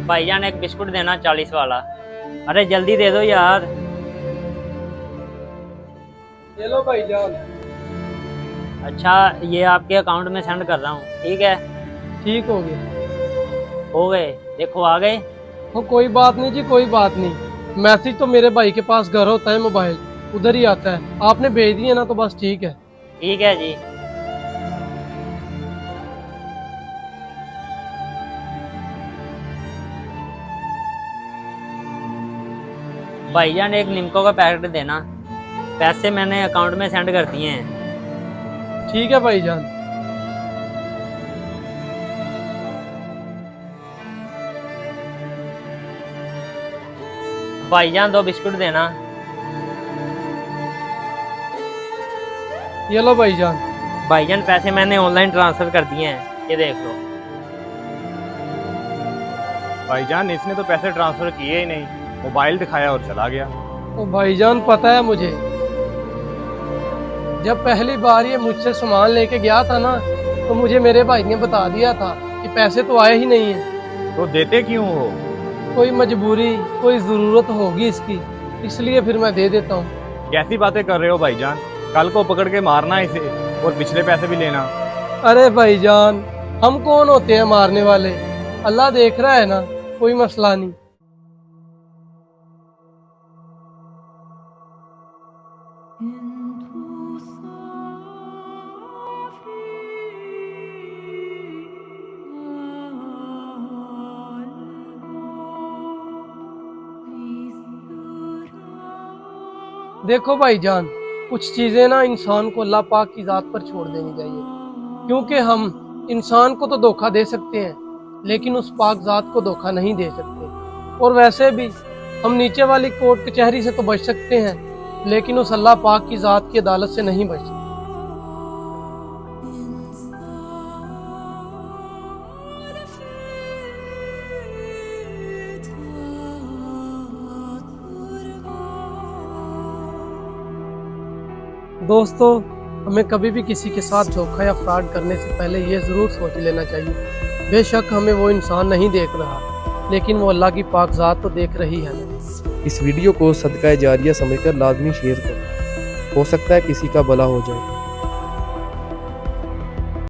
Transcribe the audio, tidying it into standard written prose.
भाईजान एक बिस्कुट देना 40 वाला। अरे जल्दी दे दो यार। ये लो भाईजान। अच्छा ये आपके अकाउंट में सेंड कर रहा हूँ, ठीक है? ठीक हो गया। हो गए, देखो आ गए। वो कोई बात नहीं जी, कोई बात नहीं। मैसेज तो मेरे भाई के पास घर होता है, मोबाइल उधर ही आता है। आपने भेज दिए ना तो बस ठीक है। ठीक है जी। भाईजान एक निम्को का पैकेट देना, पैसे मैंने अकाउंट में सेंड कर दिए हैं। ठीक है भाईजान। भाईजान 2 बिस्कुट देना। ये लो भाईजान। भाईजान पैसे मैंने ऑनलाइन ट्रांसफर कर दिए हैं, ये देख लो। भाईजान इसने तो पैसे ट्रांसफर किए ही नहीं, मोबाइल दिखाया और चला गया। ओ भाईजान पता है मुझे, जब पहली बार ये मुझसे सामान लेके गया था ना तो मुझे मेरे भाई ने बता दिया था कि पैसे तो आए ही नहीं है। तो देते क्यों हो? कोई मजबूरी, कोई जरूरत होगी इसकी, इसलिए फिर मैं दे देता हूँ। कैसी बातें कर रहे हो भाईजान? कल को पकड़ के मारना इसे और पिछले पैसे भी लेना। अरे भाईजान, हम कौन होते हैं मारने वाले? अल्लाह देख रहा है ना, कोई मसला नहीं। देखो भाईजान, कुछ चीजें ना इंसान को अल्लाह पाक की जात पर छोड़ देनी चाहिए, क्योंकि हम इंसान को तो धोखा दे सकते हैं लेकिन उस पाक जात को धोखा नहीं दे सकते। और वैसे भी हम नीचे वाली कोर्ट कचहरी से तो बच सकते हैं लेकिन उस अल्लाह पाक की जात की अदालत से नहीं बच सकते। दोस्तों, हमें कभी भी किसी के साथ धोखा या फ्रॉड करने से पहले ये ज़रूर सोच लेना चाहिए। बेशक हमें वो इंसान नहीं देख रहा लेकिन वो अल्लाह की पाक ज़ात तो देख रही है। इस वीडियो को सदका जारिया समझकर लाजमी शेयर करें, हो सकता है किसी का भला हो जाए।